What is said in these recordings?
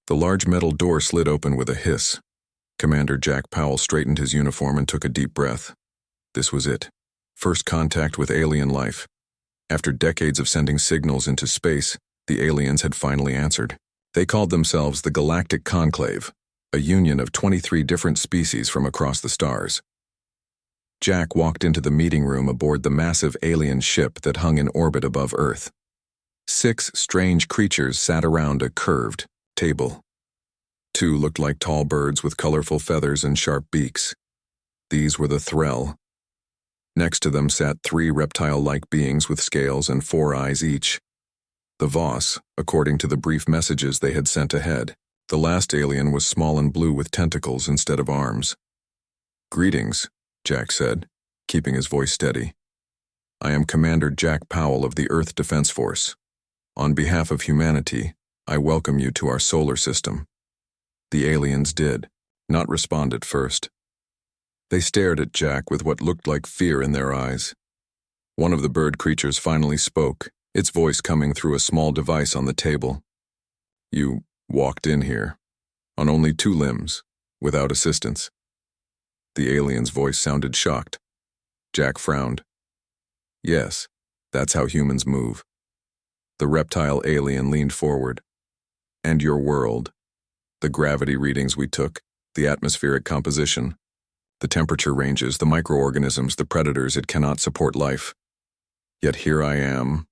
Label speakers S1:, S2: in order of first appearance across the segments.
S1: The large metal door slid open with a hiss. Commander Jack Powell straightened his uniform and took a deep breath. This was it. First contact with alien life. After decades of sending signals into space, the aliens had finally answered. They called themselves the Galactic Conclave, a union of 23 different species from across the stars. Jack walked into the meeting room aboard the massive alien ship that hung in orbit above Earth. 6 strange creatures sat around a curved table. 2 looked like tall birds with colorful feathers and sharp beaks. These were the Threll. Next to them sat 3 reptile-like beings with scales and 4 eyes each. The Voss, according to the brief messages they had sent ahead. The last alien was small and blue with tentacles instead of arms. "Greetings," Jack said, keeping his voice steady. "I am Commander Jack Powell of the Earth Defense Force. On behalf of humanity, I welcome you to our solar system." The aliens did not respond at first. They stared at Jack with what looked like fear in their eyes. One of the bird creatures finally spoke, its voice coming through a small device on the table. "You walked in here, on only 2 limbs, without assistance." The alien's voice sounded shocked. Jack frowned. "Yes, that's how humans move." The reptile alien leaned forward. "And your world? The gravity readings we took, the atmospheric composition, the temperature ranges, the microorganisms, the predators, it cannot support life. Yet here I am,"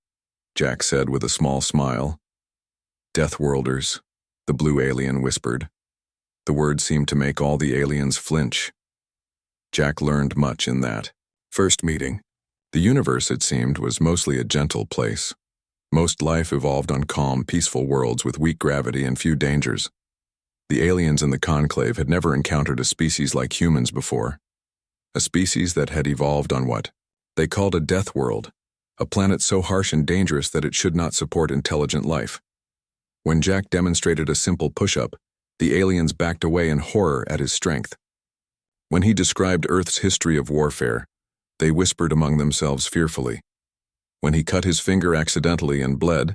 S1: Jack said with a small smile. "Deathworlders," the blue alien whispered. The word seemed to make all the aliens flinch. Jack learned much in that first meeting. The universe, it seemed, was mostly a gentle place. Most life evolved on calm, peaceful worlds with weak gravity and few dangers. The aliens in the conclave had never encountered a species like humans before. A species that had evolved on what they called a death world, a planet so harsh and dangerous that it should not support intelligent life. When Jack demonstrated a simple push-up, the aliens backed away in horror at his strength. When he described Earth's history of warfare, they whispered among themselves fearfully. When he cut his finger accidentally and bled,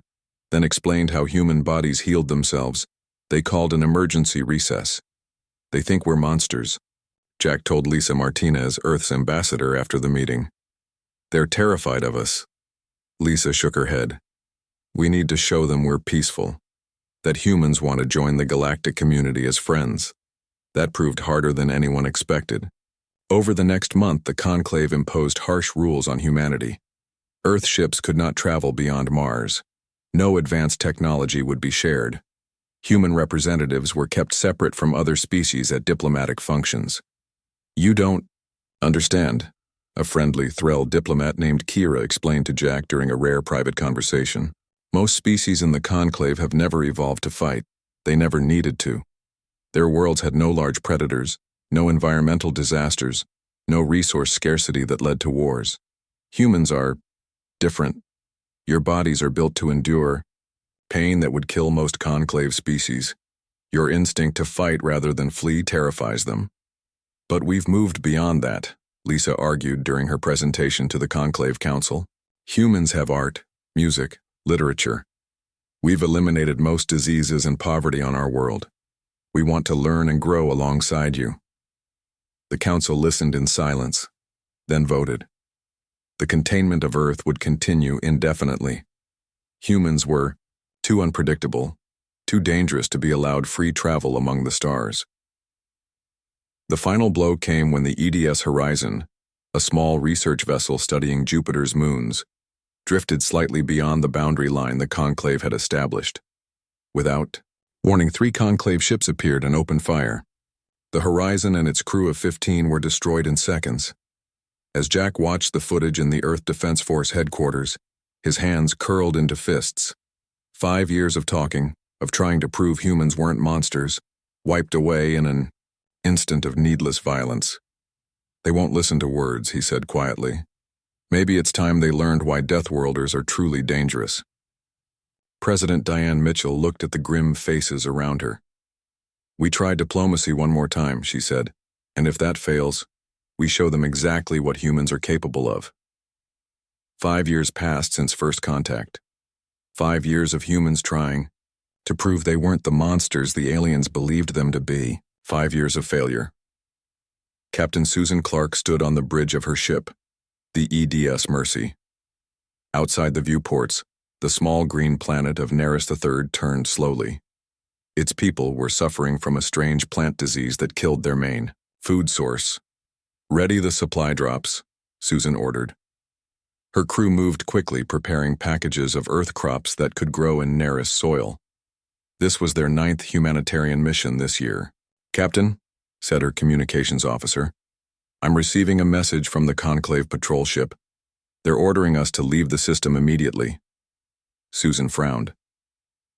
S1: then explained how human bodies healed themselves, they called an emergency recess. "They think we're monsters," Jack told Lisa Martinez, Earth's ambassador, after the meeting. "They're terrified of us." Lisa shook her head. "We need to show them we're peaceful, that humans want to join the galactic community as friends." That proved harder than anyone expected. Over the next month, the conclave imposed harsh rules on humanity. Earth ships could not travel beyond Mars. No advanced technology would be shared. Human representatives were kept separate from other species at diplomatic functions. "You don't understand," a friendly Threll diplomat named Kira explained to Jack during a rare private conversation. "Most species in the conclave have never evolved to fight. They never needed to. Their worlds had no large predators, no environmental disasters, no resource scarcity that led to wars. Humans are different. Your bodies are built to endure pain that would kill most conclave species. Your instinct to fight rather than flee terrifies them. But we've moved beyond that," Lisa argued during her presentation to the Conclave Council. "Humans have art, music, literature. We've eliminated most diseases and poverty on our world. We want to learn and grow alongside you." The council listened in silence, then voted. The containment of Earth would continue indefinitely. Humans were too unpredictable, too dangerous to be allowed free travel among the stars. The final blow came when the EDS Horizon, a small research vessel studying Jupiter's moons, drifted slightly beyond the boundary line the conclave had established. Without warning, 3 conclave ships appeared and opened fire. The Horizon and its crew of 15 were destroyed in seconds. As Jack watched the footage in the Earth Defense Force headquarters, his hands curled into fists. 5 years of talking, of trying to prove humans weren't monsters, wiped away in an instant of needless violence. "They won't listen to words," he said quietly. "Maybe it's time they learned why Deathworlders are truly dangerous." President Diane Mitchell looked at the grim faces around her. "We tried diplomacy one more time," she said, "and if that fails, we show them exactly what humans are capable of." 5 years passed since first contact. 5 years of humans trying, to prove they weren't the monsters the aliens believed them to be. 5 years of failure. Captain Susan Clark stood on the bridge of her ship, the EDS Mercy. Outside the viewports, the small green planet of Neris III turned slowly. Its people were suffering from a strange plant disease that killed their main food source. "Ready the supply drops," Susan ordered. Her crew moved quickly, preparing packages of earth crops that could grow in Neris soil. This was their 9th humanitarian mission this year. "Captain," said her communications officer, "I'm receiving a message from the Conclave patrol ship. They're ordering us to leave the system immediately." Susan frowned.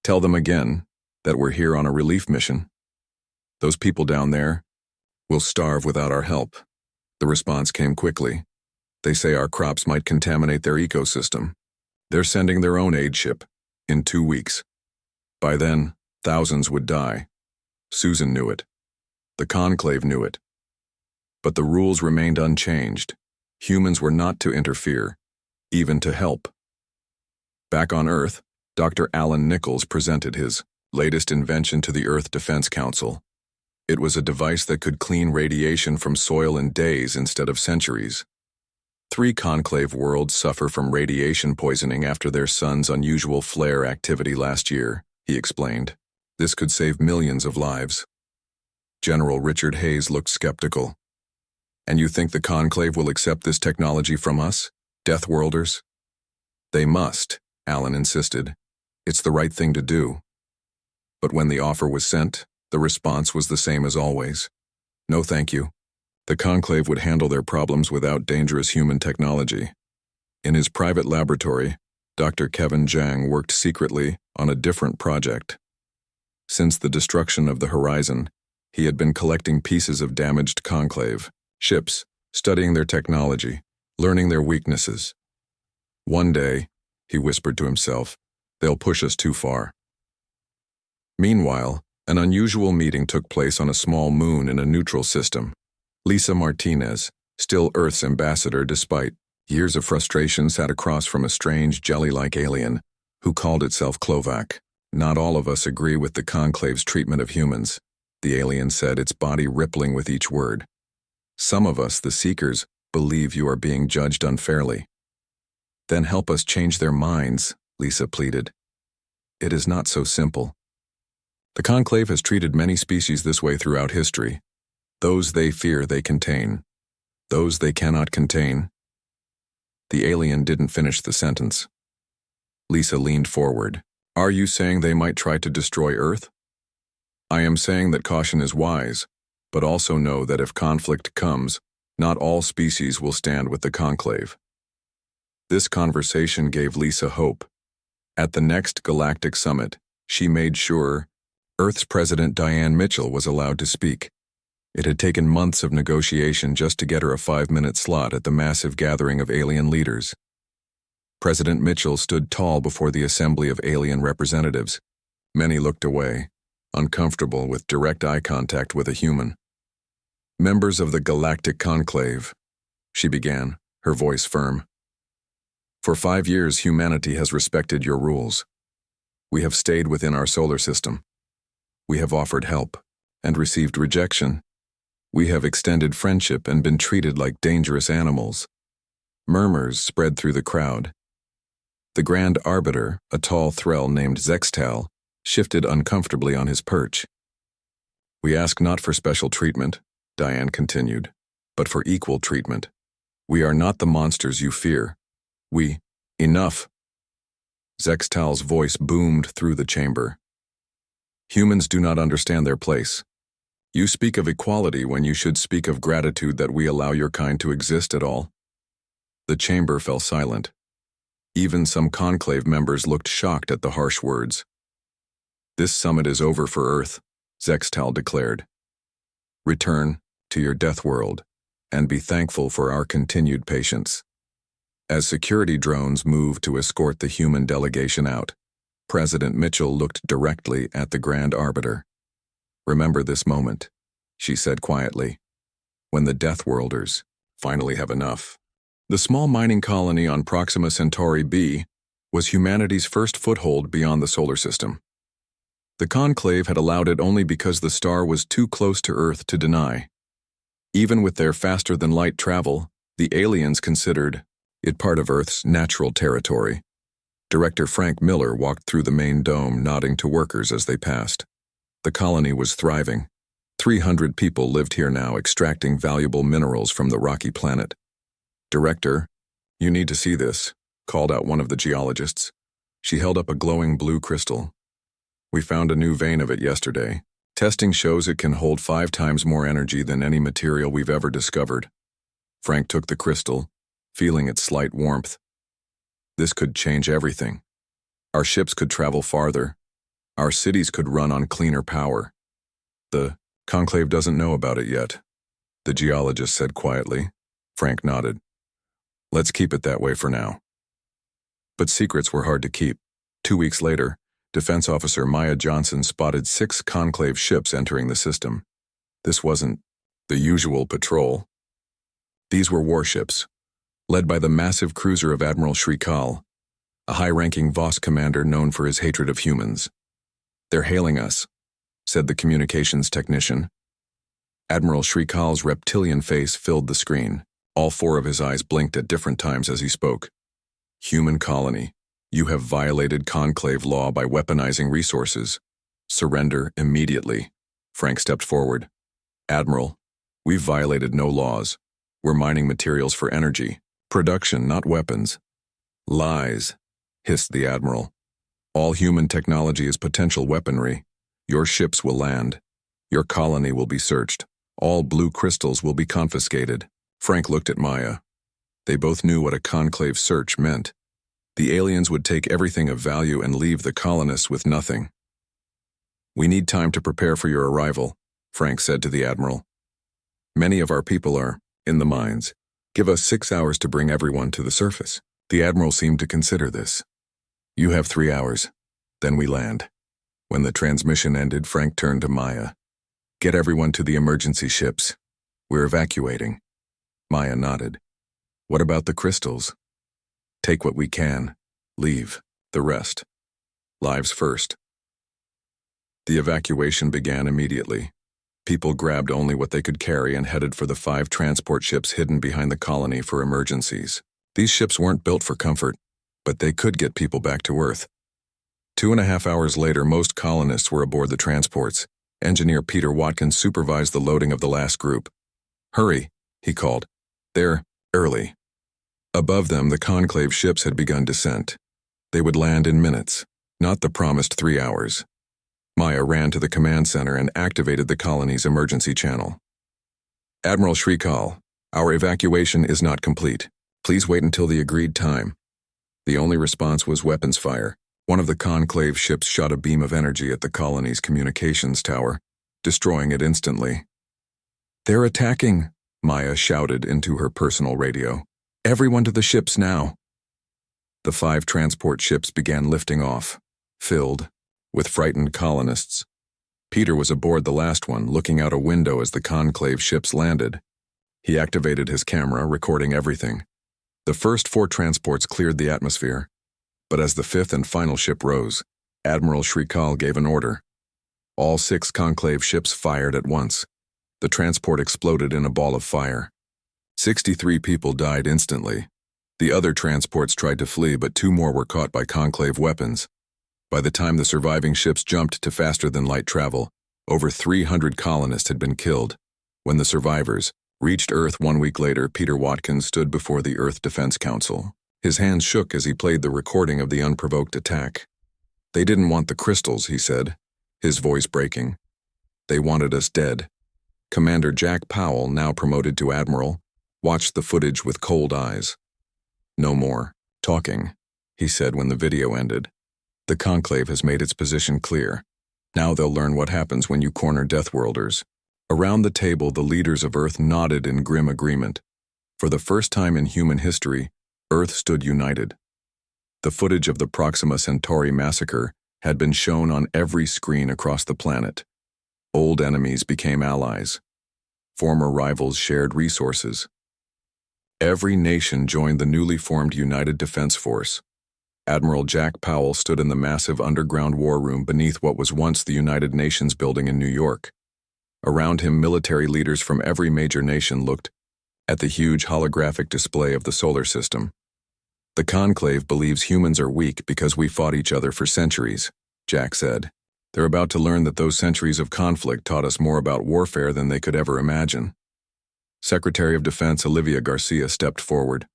S1: "Tell them again that we're here on a relief mission. Those people down there will starve without our help." The response came quickly. "They say our crops might contaminate their ecosystem. They're sending their own aid ship in 2 weeks. By then, thousands would die." Susan knew it. The Conclave knew it. But the rules remained unchanged. Humans were not to interfere, even to help. Back on Earth, Dr. Alan Nichols presented his latest invention to the Earth Defense Council. It was a device that could clean radiation from soil in days instead of centuries. 3 Conclave worlds suffer from radiation poisoning after their sun's unusual flare activity last year, he explained. This could save millions of lives. General Richard Hayes looked skeptical. "And you think the Conclave will accept this technology from us, Deathworlders?" "They must," Alan insisted. "It's the right thing to do." But when the offer was sent, the response was the same as always. "No thank you." The Conclave would handle their problems without dangerous human technology. In his private laboratory, Dr. Kevin Zhang worked secretly on a different project. Since the destruction of the horizon, he had been collecting pieces of damaged Conclave ships, studying their technology, learning their weaknesses. "One day," he whispered to himself, "they'll push us too far." Meanwhile, an unusual meeting took place on a small moon in a neutral system. Lisa Martinez, still Earth's ambassador despite years of frustration, sat across from a strange jelly-like alien who called itself Klovac. "Not all of us agree with the Conclave's treatment of humans," the alien said, its body rippling with each word. "Some of us, the Seekers, believe you are being judged unfairly." "Then help us change their minds," Lisa pleaded. "It is not so simple. The Conclave has treated many species this way throughout history. Those they fear they contain. Those they cannot contain." The alien didn't finish the sentence. Lisa leaned forward. "Are you saying they might try to destroy Earth?" "I am saying that caution is wise, but also know that if conflict comes, not all species will stand with the Conclave." This conversation gave Lisa hope. At the next Galactic Summit, she made sure Earth's President Diane Mitchell was allowed to speak. It had taken months of negotiation just to get her a 5-minute slot at the massive gathering of alien leaders. President Mitchell stood tall before the assembly of alien representatives. Many looked away, uncomfortable with direct eye contact with a human. "Members of the Galactic Conclave," she began, her voice firm. "For 5 years, humanity has respected your rules. We have stayed within our solar system. We have offered help and received rejection. We have extended friendship and been treated like dangerous animals." Murmurs spread through the crowd. The Grand Arbiter, a tall thrall named Zextal, shifted uncomfortably on his perch. "We ask not for special treatment," Diane continued, "but for equal treatment. We are not the monsters you fear. Enough." Zextal's voice boomed through the chamber. "Humans do not understand their place. You speak of equality when you should speak of gratitude that we allow your kind to exist at all." The chamber fell silent. Even some Conclave members looked shocked at the harsh words. "This summit is over for Earth," Zextal declared. "Return to your death world and be thankful for our continued patience." As security drones moved to escort the human delegation out, President Mitchell looked directly at the Grand Arbiter. "Remember this moment," she said quietly, "when the Deathworlders finally have enough." The small mining colony on Proxima Centauri b was humanity's first foothold beyond the solar system. The conclave had allowed it only because the star was too close to Earth to deny. Even with their faster-than-light travel, the aliens considered it part of Earth's natural territory. Director Frank Miller walked through the main dome, nodding to workers as they passed. The colony was thriving. 300 people lived here now, extracting valuable minerals from the rocky planet. "Director, you need to see this," called out one of the geologists. She held up a glowing blue crystal. "We found a new vein of it yesterday. Testing shows it can hold 5 times more energy than any material we've ever discovered." Frank took the crystal, feeling its slight warmth. "This could change everything. Our ships could travel farther. Our cities could run on cleaner power." "The conclave doesn't know about it yet," the geologist said quietly. Frank nodded. "Let's keep it that way for now." But secrets were hard to keep. 2 weeks later, Defense Officer Maya Johnson spotted 6 conclave ships entering the system. This wasn't the usual patrol. These were warships, led by the massive cruiser of Admiral Shrikal, a high-ranking Voss commander known for his hatred of humans. "They're hailing us," said the communications technician. Admiral Shrikal's reptilian face filled the screen. All 4 of his eyes blinked at different times as he spoke. "Human colony, you have violated conclave law by weaponizing resources. Surrender immediately." Frank stepped forward. "Admiral, we've violated no laws. We're mining materials for energy production, not weapons." "Lies," hissed the Admiral. "All human technology is potential weaponry. Your ships will land. Your colony will be searched. All blue crystals will be confiscated." Frank looked at Maya. They both knew what a conclave search meant. The aliens would take everything of value and leave the colonists with nothing. "We need time to prepare for your arrival," Frank said to the Admiral. "Many of our people are in the mines. Give us 6 hours to bring everyone to the surface." The Admiral seemed to consider this. "You have 3 hours. Then we land." When the transmission ended, Frank turned to Maya. "Get everyone to the emergency ships. We're evacuating." Maya nodded. "What about the crystals?" "Take what we can. Leave the rest. Lives first." The evacuation began immediately. People grabbed only what they could carry and headed for the 5 transport ships hidden behind the colony for emergencies. These ships weren't built for comfort, but they could get people back to Earth. 2.5 hours later, most colonists were aboard the transports. Engineer Peter Watkins supervised the loading of the last group. "Hurry," he called. "They're early." Above them, the conclave ships had begun descent. They would land in minutes, not the promised 3 hours. Maya ran to the command center and activated the colony's emergency channel. "Admiral Shrikal, our evacuation is not complete. Please wait until the agreed time." The only response was weapons fire. One of the conclave ships shot a beam of energy at the colony's communications tower, destroying it instantly. "They're attacking," Maya shouted into her personal radio. "Everyone to the ships now." The 5 transport ships began lifting off, filled with frightened colonists. Peter was aboard the last one, looking out a window as the conclave ships landed. He activated his camera, recording everything. The first 4 transports cleared the atmosphere, but as the 5th and final ship rose, Admiral Shrikal gave an order. All 6 conclave ships fired at once. The transport exploded in a ball of fire. 63 people died instantly. The other transports tried to flee, but 2 more were caught by conclave weapons. By the time the surviving ships jumped to faster-than-light travel, over 300 colonists had been killed. When the survivors reached Earth 1 week later, Peter Watkins stood before the Earth Defense Council. His hands shook as he played the recording of the unprovoked attack. "They didn't want the crystals," he said, his voice breaking. "They wanted us dead." Commander Jack Powell, now promoted to Admiral, watched the footage with cold eyes. "No more talking," he said when the video ended. "The conclave has made its position clear. Now they'll learn what happens when you corner Deathworlders." Around the table, the leaders of Earth nodded in grim agreement. For the first time in human history, Earth stood united. The footage of the Proxima Centauri massacre had been shown on every screen across the planet. Old enemies became allies. Former rivals shared resources. Every nation joined the newly formed United Defense Force. Admiral Jack Powell stood in the massive underground war room beneath what was once the United Nations building in New York. Around him, military leaders from every major nation looked at the huge holographic display of the solar system. "The Conclave believes humans are weak because we fought each other for centuries," Jack said. "They're about to learn that those centuries of conflict taught us more about warfare than they could ever imagine." Secretary of Defense Olivia Garcia stepped forward.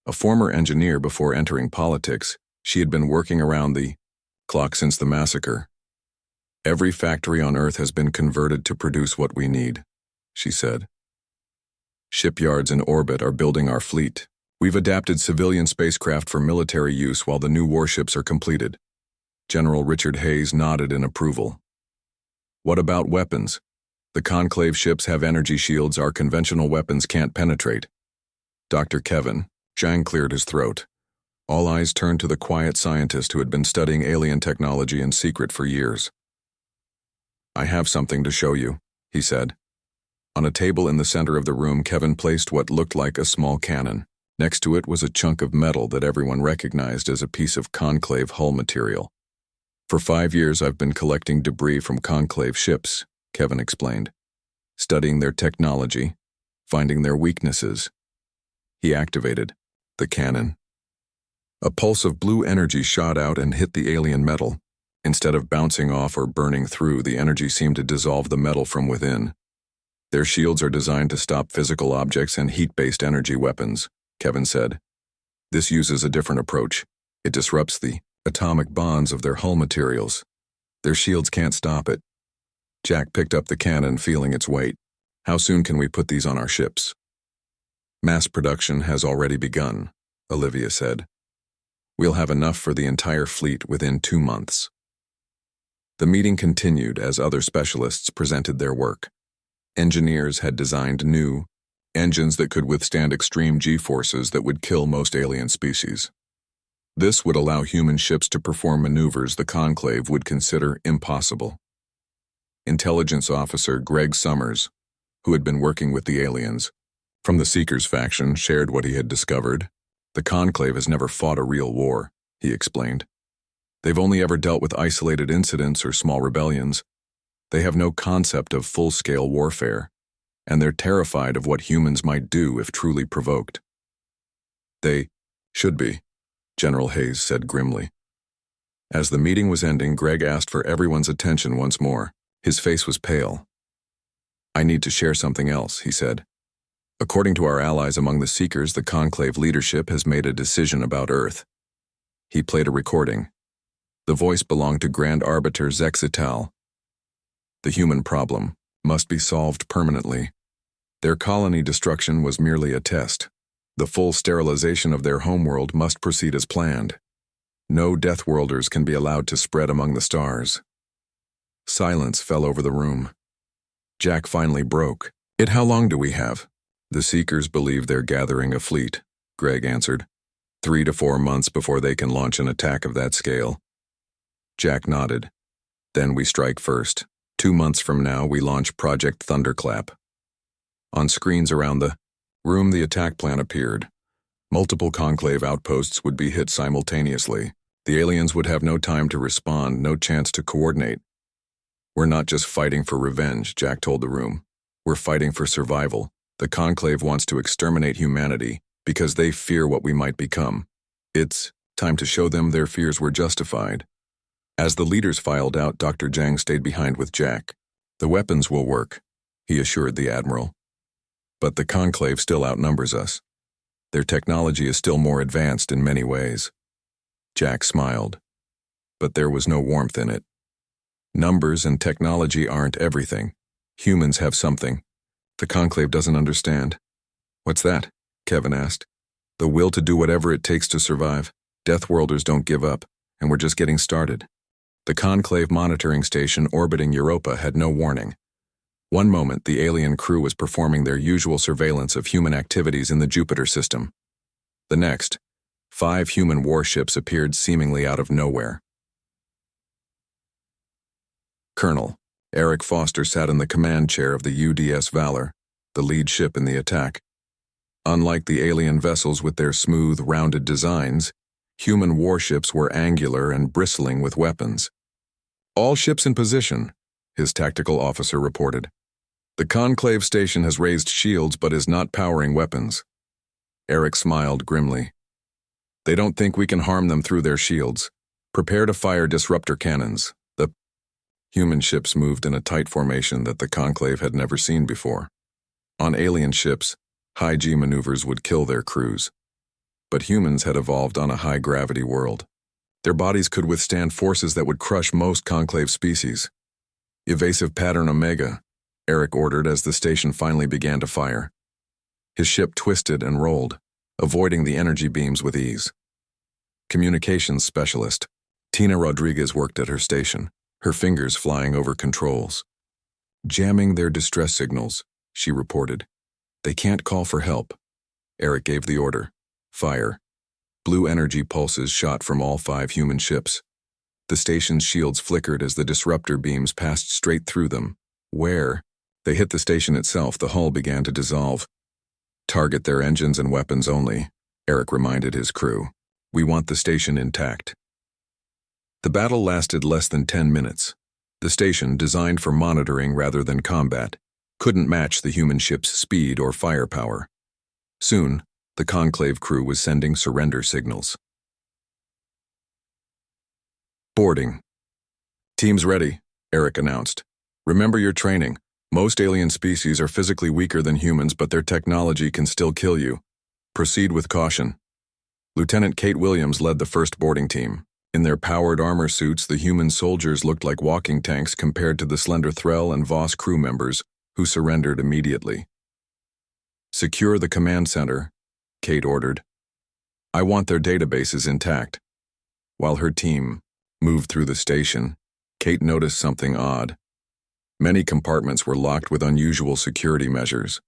S1: A former engineer before entering politics, she had been working around the clock since the massacre. "Every factory on Earth has been converted to produce what we need," she said. "Shipyards in orbit are building our fleet. We've adapted civilian spacecraft for military use while the new warships are completed." General Richard Hayes nodded in approval. "What about weapons? The Conclave ships have energy shields our conventional weapons can't penetrate." Dr. Kevin Zhang cleared his throat. All eyes turned to the quiet scientist who had been studying alien technology in secret for years. "I have something to show you," he said. On a table in the center of the room, Kevin placed what looked like a small cannon. Next to it was a chunk of metal that everyone recognized as a piece of Conclave hull material. "For 5 years I've been collecting debris from Conclave ships," Kevin explained, "studying their technology, finding their weaknesses." He activated the cannon. A pulse of blue energy shot out and hit the alien metal. Instead of bouncing off or burning through, the energy seemed to dissolve the metal from within. "Their shields are designed to stop physical objects and heat-based energy weapons," Kevin said. "This uses a different approach. It disrupts the atomic bonds of their hull materials. Their shields can't stop it." Jack picked up the cannon, feeling its weight. "How soon can we put these on our ships?" "Mass production has already begun," Olivia said. "We'll have enough for the entire fleet within 2 months." The meeting continued as other specialists presented their work. Engineers had designed new engines that could withstand extreme G-forces that would kill most alien species. This would allow human ships to perform maneuvers the Conclave would consider impossible. Intelligence officer Greg Summers, who had been working with the aliens from the Seekers faction, shared what he had discovered. "The Conclave has never fought a real war," he explained. "They've only ever dealt with isolated incidents or small rebellions. They have no concept of full-scale warfare, and they're terrified of what humans might do if truly provoked." "They should be," General Hayes said grimly. As the meeting was ending, Greg asked for everyone's attention once more. His face was pale. "I need to share something else," he said. "According to our allies among the Seekers, the Conclave leadership has made a decision about Earth." He played a recording. The voice belonged to Grand Arbiter Zexital. "The human problem must be solved permanently. Their colony destruction was merely a test. The full sterilization of their homeworld must proceed as planned. No Deathworlders can be allowed to spread among the stars." Silence fell over the room. Jack finally broke. How long do we have?" "The Seekers believe they're gathering a fleet," Greg answered. 3 to 4 months before they can launch an attack of that scale." Jack nodded. "Then we strike first. 2 months from now, we launch Project Thunderclap." On screens around the room, the attack plan appeared. Multiple Conclave outposts would be hit simultaneously. The aliens would have no time to respond, no chance to coordinate. "We're not just fighting for revenge," Jack told the room. "We're fighting for survival. The Conclave wants to exterminate humanity because they fear what we might become. It's time to show them their fears were justified." As the leaders filed out, Dr. Zhang stayed behind with Jack. "The weapons will work," he assured the Admiral. "But the Conclave still outnumbers us. Their technology is still more advanced in many ways." Jack smiled, but there was no warmth in it. "Numbers and technology aren't everything. Humans have something the Conclave doesn't understand." "What's that?" Kevin asked. "The will to do whatever it takes to survive. Deathworlders don't give up, and we're just getting started." The Conclave monitoring station orbiting Europa had no warning. One moment, the alien crew was performing their usual surveillance of human activities in the Jupiter system. The next, 5 human warships appeared seemingly out of nowhere. Colonel Eric Foster sat in the command chair of the UDS Valor, the lead ship in the attack. Unlike the alien vessels with their smooth, rounded designs, Human warships were angular and bristling with weapons. "All ships in position," his tactical officer reported. "The Conclave station has raised shields but is not powering weapons." Eric smiled grimly. "They don't think we can harm them through their shields. Prepare to fire disruptor cannons." The human ships moved in a tight formation that the Conclave had never seen before. On alien ships, high-G maneuvers would kill their crews. But humans had evolved on a high-gravity world. Their bodies could withstand forces that would crush most Conclave species. "Evasive pattern Omega," Eric ordered as the station finally began to fire. His ship twisted and rolled, avoiding the energy beams with ease. Communications specialist Tina Rodriguez worked at her station, her fingers flying over controls. "Jamming their distress signals," she reported. "They can't call for help." Eric gave the order. "Fire." Blue energy pulses shot from all 5 human ships. The station's shields flickered as the disruptor beams passed straight through them. Where they hit the station itself, the hull began to dissolve. "Target their engines and weapons only," Eric reminded his crew. "We want the station intact." The battle lasted less than 10 minutes. The station, designed for monitoring rather than combat, couldn't match the human ship's speed or firepower. Soon, the Conclave crew was sending surrender signals. "Boarding." "Team's ready," Eric announced. "Remember your training. Most alien species are physically weaker than humans, but their technology can still kill you. Proceed with caution." Lieutenant Kate Williams led the first boarding team. In their powered armor suits, the human soldiers looked like walking tanks compared to the slender Threll and Voss crew members, who surrendered immediately. "Secure the command center," Kate ordered. "I want their databases intact." While her team moved through the station, Kate noticed something odd. Many compartments were locked with unusual security measures.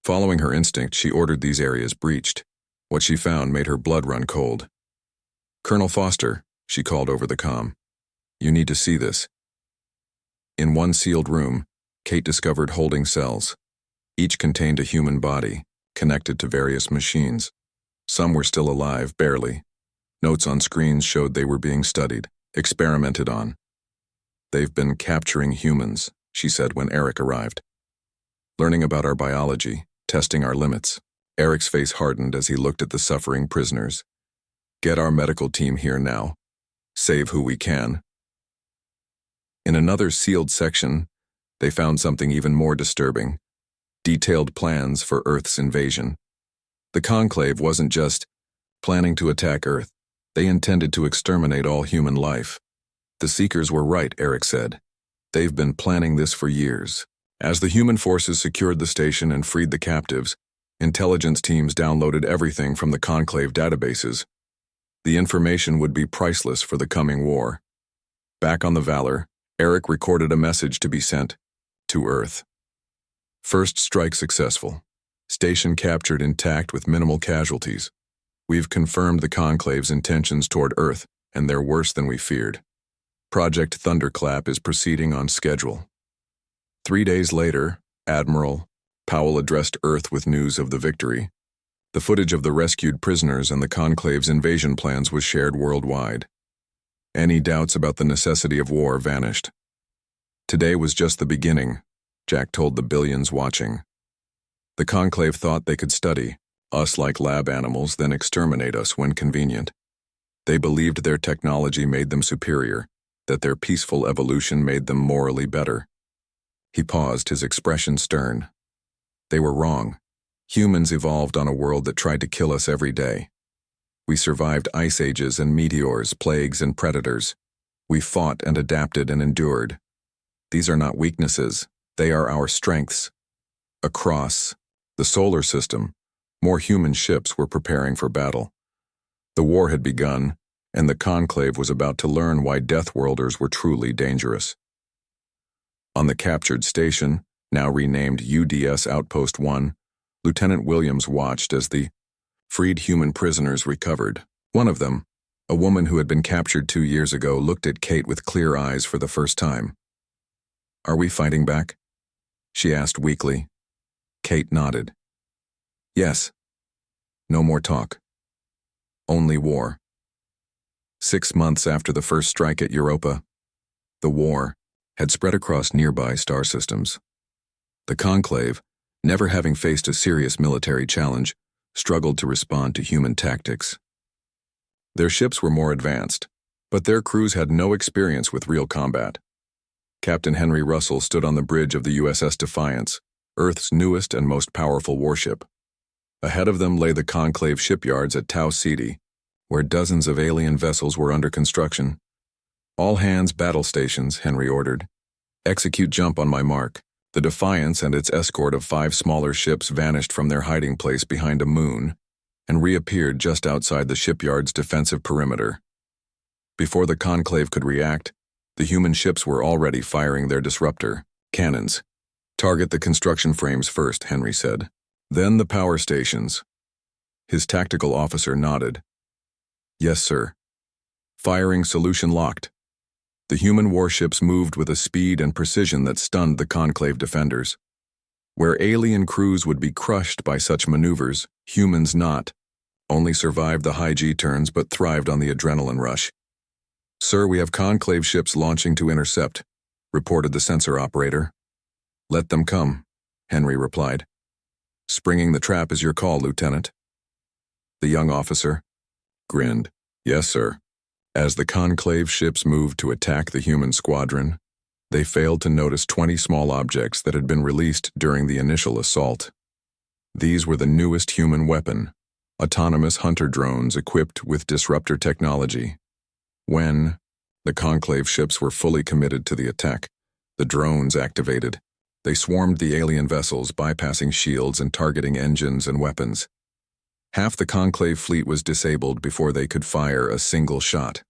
S1: Following her instinct, she ordered these areas breached. What she found made her blood run cold. "Colonel Foster," she called over the comm. "You need to see this." In one sealed room, Kate discovered holding cells. Each contained a human body, connected to various machines. Some were still alive, barely. Notes on screens showed they were being studied, experimented on. "They've been capturing humans," she said when Eric arrived. "Learning about our biology, testing our limits." Eric's face hardened as he looked at the suffering prisoners. "Get our medical team here now. Save who we can." In another sealed section, they found something even more disturbing. Detailed plans for Earth's invasion. The Conclave wasn't just planning to attack Earth. They intended to exterminate all human life. "The Seekers were right," Eric said. "They've been planning this for years." As the human forces secured the station and freed the captives, intelligence teams downloaded everything from the Conclave databases. The information would be priceless for the coming war. Back on the Valor, Eric recorded a message to be sent to Earth. "First strike successful. Station captured intact with minimal casualties. We've confirmed the Conclave's intentions toward Earth, and they're worse than we feared. Project Thunderclap is proceeding on schedule." 3 days later, Admiral Powell addressed Earth with news of the victory. The footage of the rescued prisoners and the Conclave's invasion plans was shared worldwide. Any doubts about the necessity of war vanished. "Today was just the beginning," Jack told the billions watching. "The Conclave thought they could study us like lab animals, then exterminate us when convenient. They believed their technology made them superior, that their peaceful evolution made them morally better." He paused, his expression stern. "They were wrong. Humans evolved on a world that tried to kill us every day. We survived ice ages and meteors, plagues and predators. We fought and adapted and endured. These are not weaknesses, they are our strengths." Across the solar system, more human ships were preparing for battle. The war had begun, and the Conclave was about to learn why Deathworlders were truly dangerous. On the captured station, now renamed UDS Outpost 1, Lieutenant Williams watched as the freed human prisoners recovered. One of them, a woman who had been captured 2 years ago, looked at Kate with clear eyes for the first time. "Are we fighting back?" she asked weakly. Kate nodded. "Yes. No more talk. Only war." 6 months after the first strike at Europa, the war had spread across nearby star systems. The Conclave, never having faced a serious military challenge, struggled to respond to human tactics. Their ships were more advanced, but their crews had no experience with real combat. Captain Henry Russell stood on the bridge of the USS Defiance, Earth's newest and most powerful warship. Ahead of them lay the Conclave shipyards at Tau Ceti, where dozens of alien vessels were under construction. "All hands battle stations," Henry ordered. "Execute jump on my mark." The Defiance and its escort of 5 smaller ships vanished from their hiding place behind a moon and reappeared just outside the shipyard's defensive perimeter. Before the Conclave could react, the human ships were already firing their disruptor cannons. "Target the construction frames first," Henry said. "Then the power stations." His tactical officer nodded. "Yes, sir." Firing solution locked. The human warships moved with a speed and precision that stunned the Conclave defenders. Where alien crews would be crushed by such maneuvers, humans only survived the high G-turns but thrived on the adrenaline rush. "Sir, we have Conclave ships launching to intercept," reported the sensor operator. "Let them come," Henry replied. "Springing the trap is your call, Lieutenant." The young officer grinned. "Yes, sir." As the Conclave ships moved to attack the human squadron, they failed to notice 20 small objects that had been released during the initial assault. These were the newest human weapon, autonomous hunter drones equipped with disruptor technology. When the Conclave ships were fully committed to the attack, the drones activated. They swarmed the alien vessels, bypassing shields and targeting engines and weapons. Half the Conclave fleet was disabled before they could fire a single shot.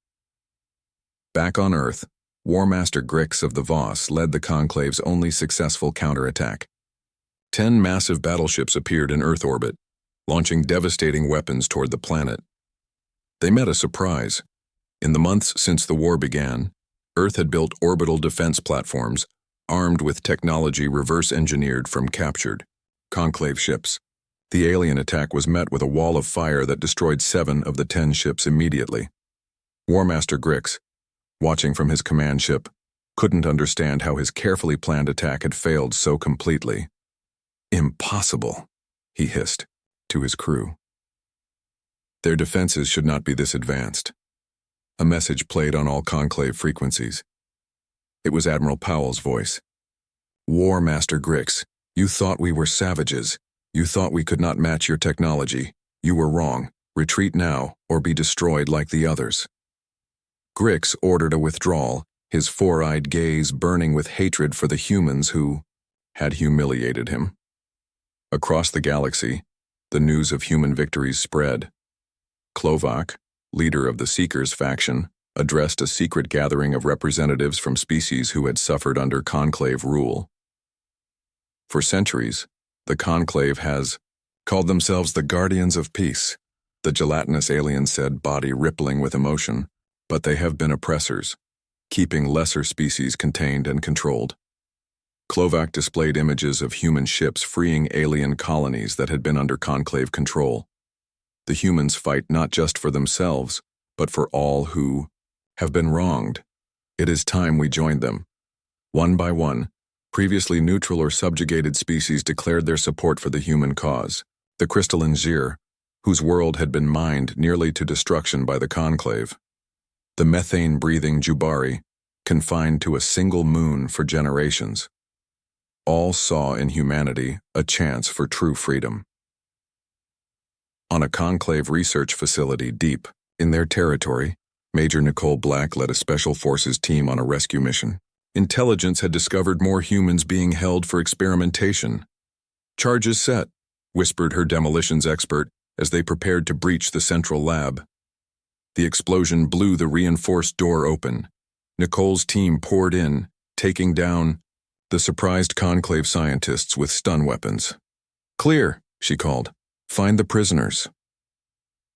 S1: Back on Earth, War Master Grix of the Voss led the Conclave's only successful counterattack. 10 massive battleships appeared in Earth orbit, launching devastating weapons toward the planet. They met a surprise. In the months since the war began, Earth had built orbital defense platforms armed with technology reverse-engineered from captured Conclave ships. The alien attack was met with a wall of fire that destroyed 7 of the 10 ships immediately. War Master Grix, watching from his command ship, couldn't understand how his carefully planned attack had failed so completely. "Impossible," he hissed to his crew. "Their defenses should not be this advanced." A message played on all Conclave frequencies. It was Admiral Powell's voice. "War Master Grix, you thought we were savages. You thought we could not match your technology. You were wrong. Retreat now, or be destroyed like the others." Grix ordered a withdrawal, his four-eyed gaze burning with hatred for the humans who had humiliated him. Across the galaxy, the news of human victories spread. Klovak, leader of the Seekers faction, addressed a secret gathering of representatives from species who had suffered under Conclave rule. For centuries, the Conclave has called themselves the Guardians of Peace, the gelatinous alien said, body rippling with emotion, but they have been oppressors, keeping lesser species contained and controlled. Klovak displayed images of human ships freeing alien colonies that had been under Conclave control. The humans fight not just for themselves, but for all who have been wronged. It is time we joined them. One by one, previously neutral or subjugated species declared their support for the human cause. The crystalline Zir, whose world had been mined nearly to destruction by the Conclave. The methane-breathing Jubari, confined to a single moon for generations. All saw in humanity a chance for true freedom. On a Conclave research facility deep in their territory, Major Nicole Black led a Special Forces team on a rescue mission. Intelligence had discovered more humans being held for experimentation. "Charges set," whispered her demolitions expert as they prepared to breach the central lab. The explosion blew the reinforced door open. Nicole's team poured in, taking down the surprised Conclave scientists with stun weapons. "Clear," she called. "Find the prisoners."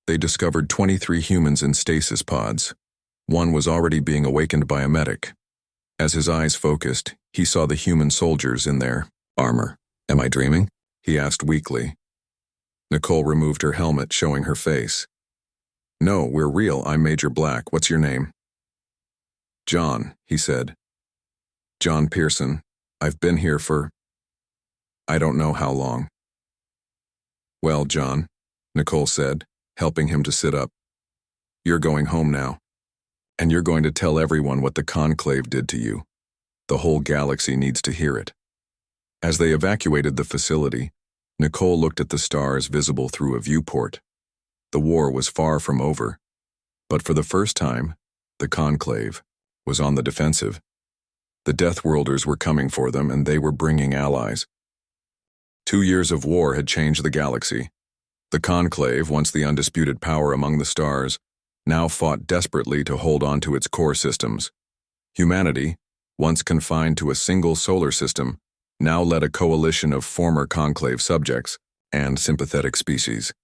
S1: They discovered 23 humans in stasis pods. One was already being awakened by a medic. As his eyes focused, he saw the human soldiers in their armor. "Am I dreaming?" he asked weakly. Nicole removed her helmet, showing her face. No, we're real. I'm Major Black. What's your name? John, he said. John Pearson. I've been here for I don't know how long. Well, John, Nicole said, helping him to sit up. You're going home now. And you're going to tell everyone what the Conclave did to you. The whole galaxy needs to hear it. As they evacuated the facility, Nicole looked at the stars visible through a viewport. The war was far from over. But for the first time, the Conclave was on the defensive. The Deathworlders were coming for them, and they were bringing allies. 2 years of war had changed the galaxy. The Conclave, once the undisputed power among the stars, now fought desperately to hold on to its core systems. Humanity, once confined to a single solar system, now led a coalition of former Conclave subjects and sympathetic species.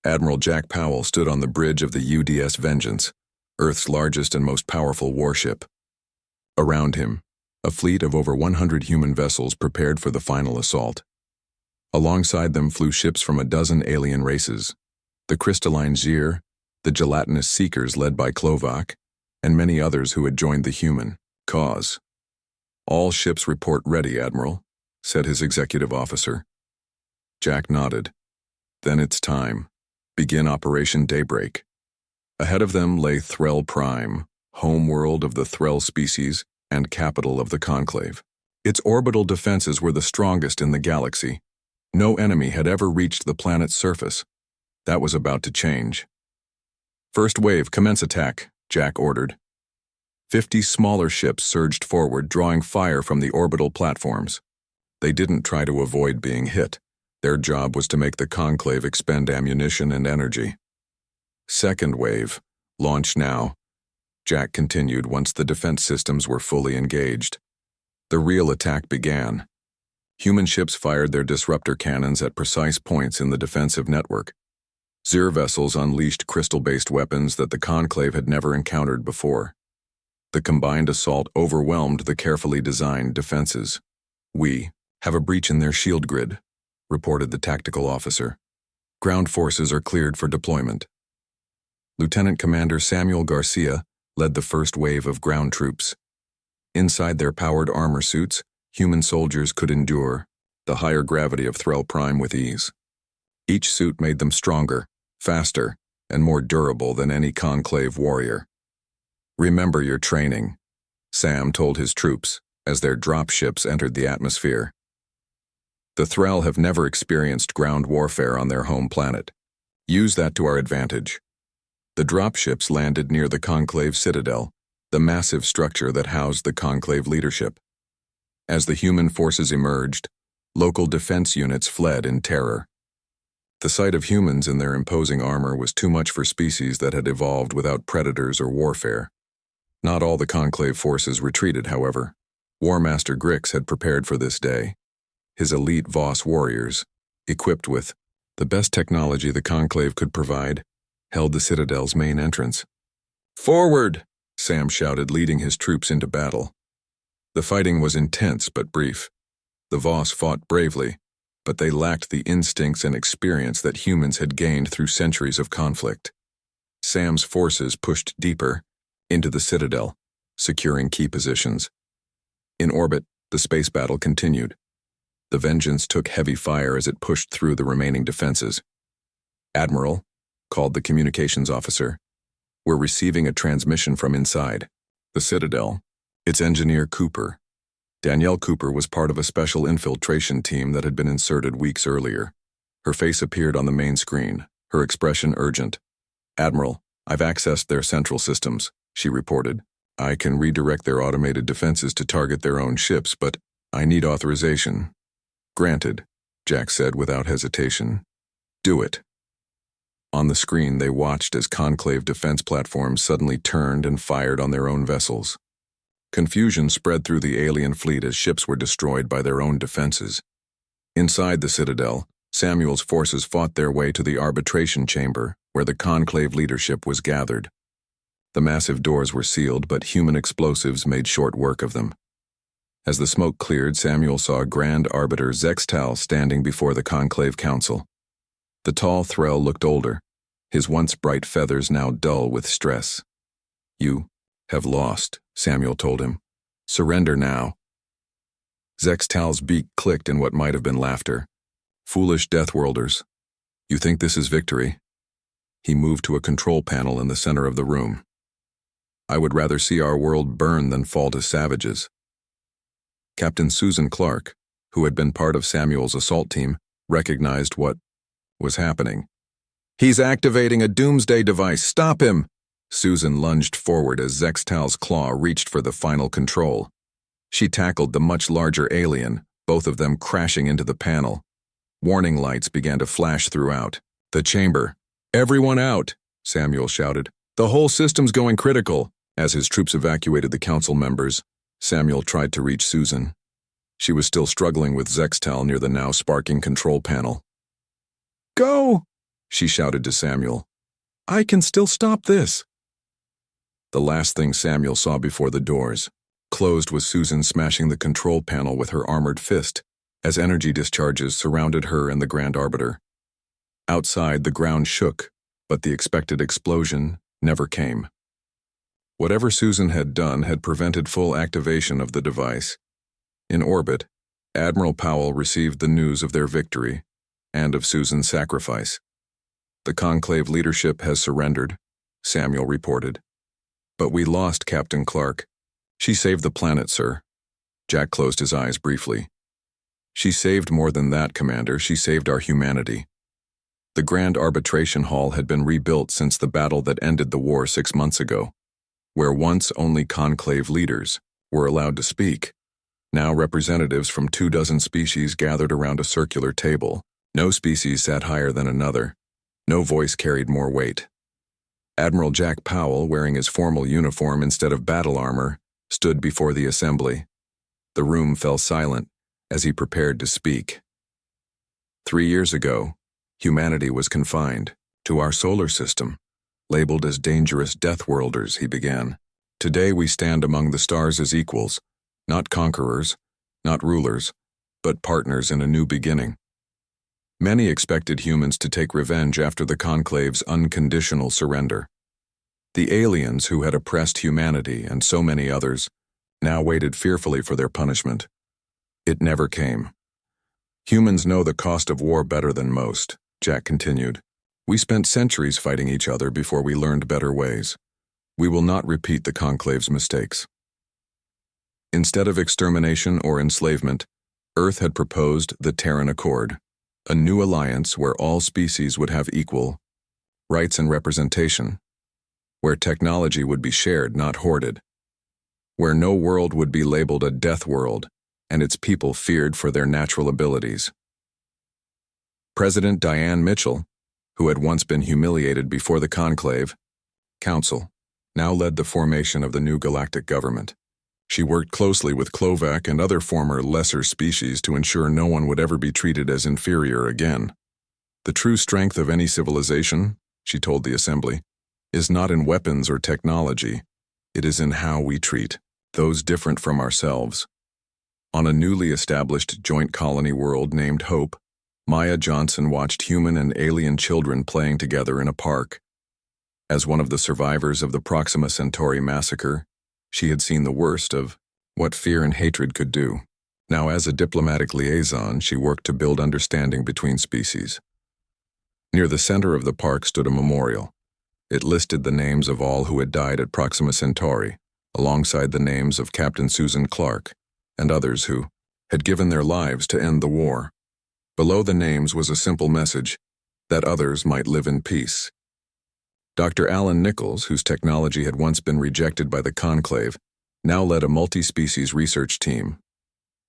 S1: Admiral Jack Powell stood on the bridge of the UDS Vengeance, Earth's largest and most powerful warship. Around him, a fleet of over 100 human vessels prepared for the final assault. Alongside them flew ships from a dozen alien races, the crystalline Zir, the gelatinous Seekers led by Klovak, and many others who had joined the human cause. All ships report ready, Admiral, said his executive officer. Jack nodded. Then it's time. Begin Operation Daybreak. Ahead of them lay Threll Prime, homeworld of the Threll species and capital of the Conclave. Its orbital defenses were the strongest in the galaxy. No enemy had ever reached the planet's surface. That was about to change. First wave, commence attack, Jack ordered. 50 smaller ships surged forward, drawing fire from the orbital platforms. They didn't try to avoid being hit. Their job was to make the Conclave expend ammunition and energy. Second wave, launch now, Jack continued once the defense systems were fully engaged. The real attack began. Human ships fired their disruptor cannons at precise points in the defensive network. Zir vessels unleashed crystal-based weapons that the Conclave had never encountered before. The combined assault overwhelmed the carefully designed defenses. We have a breach in their shield grid, reported the tactical officer. Ground forces are cleared for deployment. Lieutenant Commander Samuel Garcia led the first wave of ground troops. Inside their powered armor suits, human soldiers could endure the higher gravity of Threll Prime with ease. Each suit made them stronger, faster, and more durable than any Conclave warrior. Remember your training, Sam told his troops as their dropships entered the atmosphere. The Threll have never experienced ground warfare on their home planet. Use that to our advantage. The dropships landed near the Conclave Citadel, the massive structure that housed the Conclave leadership. As the human forces emerged, local defense units fled in terror. The sight of humans in their imposing armor was too much for species that had evolved without predators or warfare. Not all the Conclave forces retreated, however. War Master Grix had prepared for this day. His elite Voss warriors, equipped with the best technology the Conclave could provide, held the Citadel's main entrance. "Forward!" Sam shouted, leading his troops into battle. The fighting was intense but brief. The Voss fought bravely, but they lacked the instincts and experience that humans had gained through centuries of conflict. Sam's forces pushed deeper into the Citadel, securing key positions. In orbit, the space battle continued. The Vengeance took heavy fire as it pushed through the remaining defenses. "Admiral," called the communications officer, "we're receiving a transmission from inside the Citadel. It's Engineer Cooper." Danielle Cooper was part of a special infiltration team that had been inserted weeks earlier. Her face appeared on the main screen, her expression urgent. "Admiral, I've accessed their central systems," she reported. "I can redirect their automated defenses to target their own ships, but I need authorization." "Granted," Jack said without hesitation. "Do it." On the screen, they watched as Conclave defense platforms suddenly turned and fired on their own vessels. Confusion spread through the alien fleet as ships were destroyed by their own defenses. Inside the Citadel, Samuel's forces fought their way to the arbitration chamber, where the Conclave leadership was gathered. The massive doors were sealed, but human explosives made short work of them. As the smoke cleared, Samuel saw Grand Arbiter Zextal standing before the Conclave Council. The tall Threll looked older, his once bright feathers now dull with stress. "You have lost," Samuel told him. "Surrender now." Zextal's beak clicked in what might have been laughter. "Foolish Deathworlders. You think this is victory?" He moved to a control panel in the center of the room. "I would rather see our world burn than fall to savages." Captain Susan Clark, who had been part of Samuel's assault team, recognized what was happening. "He's activating a doomsday device. Stop him!" Susan lunged forward as Zextal's claw reached for the final control. She tackled the much larger alien, both of them crashing into the panel. Warning lights began to flash throughout the chamber. "Everyone out!" Samuel shouted. "The whole system's going critical." As his troops evacuated the council members, Samuel tried to reach Susan. She was still struggling with Zextal near the now sparking control panel. "Go!" she shouted to Samuel. "I can still stop this." The last thing Samuel saw before the doors closed was Susan smashing the control panel with her armored fist as energy discharges surrounded her and the Grand Arbiter. Outside, the ground shook, but the expected explosion never came. Whatever Susan had done had prevented full activation of the device. In orbit, Admiral Powell received the news of their victory and of Susan's sacrifice. "The Conclave leadership has surrendered," Samuel reported. "But we lost Captain Clark. She saved the planet, sir." Jack closed his eyes briefly. "She saved more than that, Commander. She saved our humanity." The Grand Arbitration Hall had been rebuilt since the battle that ended the war 6 months ago, where once only Conclave leaders were allowed to speak. Now representatives from 24 species gathered around a circular table. No species sat higher than another. No voice carried more weight. Admiral Jack Powell, wearing his formal uniform instead of battle armor, stood before the assembly. The room fell silent as he prepared to speak. 3 years ago, humanity was confined to our solar system, labeled as dangerous Deathworlders, he began. "Today we stand among the stars as equals, not conquerors, not rulers, but partners in a new beginning." Many expected humans to take revenge after the Conclave's unconditional surrender. The aliens who had oppressed humanity and so many others now waited fearfully for their punishment. It never came. "Humans know the cost of war better than most," Jack continued. "We spent centuries fighting each other before we learned better ways. We will not repeat the Conclave's mistakes." Instead of extermination or enslavement, Earth had proposed the Terran Accord, a new alliance where all species would have equal rights and representation, where technology would be shared, not hoarded, where no world would be labeled a death world and its people feared for their natural abilities. President Diane Mitchell, who had once been humiliated before the Conclave Council, now led the formation of the new galactic government. She worked closely with Klovac and other former lesser species to ensure no one would ever be treated as inferior again. "The true strength of any civilization," she told the assembly, "is not in weapons or technology. It is in how we treat those different from ourselves." On a newly established joint colony world named Hope, Maya Johnson watched human and alien children playing together in a park. As one of the survivors of the Proxima Centauri massacre, she had seen the worst of what fear and hatred could do. Now, as a diplomatic liaison, she worked to build understanding between species. Near the center of the park stood a memorial. It listed the names of all who had died at Proxima Centauri, alongside the names of Captain Susan Clark and others who had given their lives to end the war. Below the names was a simple message, that others might live in peace. Dr. Alan Nichols, whose technology had once been rejected by the Conclave, now led a multi-species research team.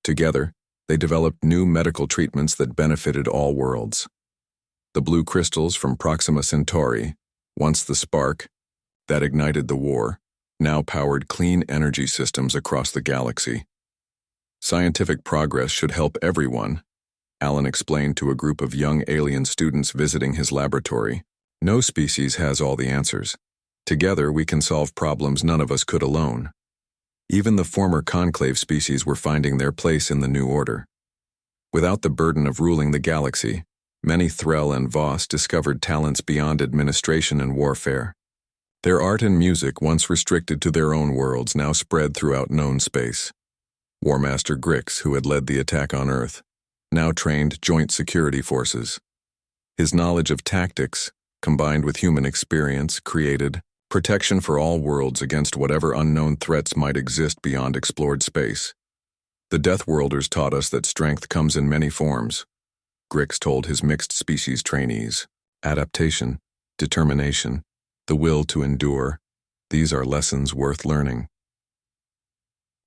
S1: Together, they developed new medical treatments that benefited all worlds. The blue crystals from Proxima Centauri, once the spark that ignited the war, now powered clean energy systems across the galaxy. "Scientific progress should help everyone," Alan explained to a group of young alien students visiting his laboratory. "No species has all the answers. Together we can solve problems none of us could alone." Even the former Conclave species were finding their place in the new order. Without the burden of ruling the galaxy, Many Threll and Voss discovered talents beyond administration and warfare. Their art and music, once restricted to their own worlds, now spread throughout known space. Warmaster Grix, who had led the attack on Earth, now trained joint security forces. His knowledge of tactics, combined with human experience, created protection for all worlds against whatever unknown threats might exist beyond explored space. The Deathworlders taught us that strength comes in many forms. Grix told his mixed species trainees, adaptation, determination, the will to endure, these are lessons worth learning.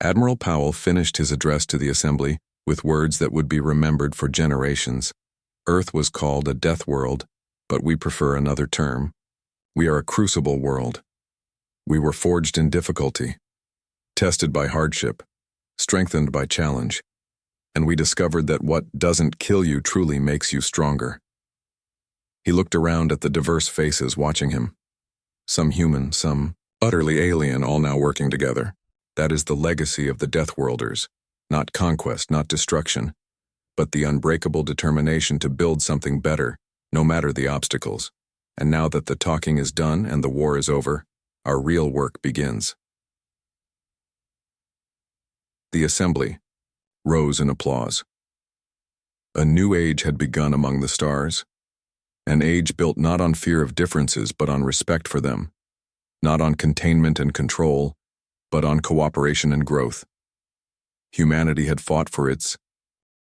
S1: Admiral Powell finished his address to the assembly with words that would be remembered for generations. Earth was called a death world, but we prefer another term. We are a crucible world. We were forged in difficulty, tested by hardship, strengthened by challenge, and we discovered that what doesn't kill you truly makes you stronger. He looked around at the diverse faces watching him. Some human, some utterly alien, all now working together. That is the legacy of the Deathworlders. Not conquest, not destruction, but the unbreakable determination to build something better, no matter the obstacles. And now that the talking is done and the war is over, our real work begins. The assembly rose in applause. A new age had begun among the stars. An age built not on fear of differences, but on respect for them. Not on containment and control, but on cooperation and growth. Humanity had fought for its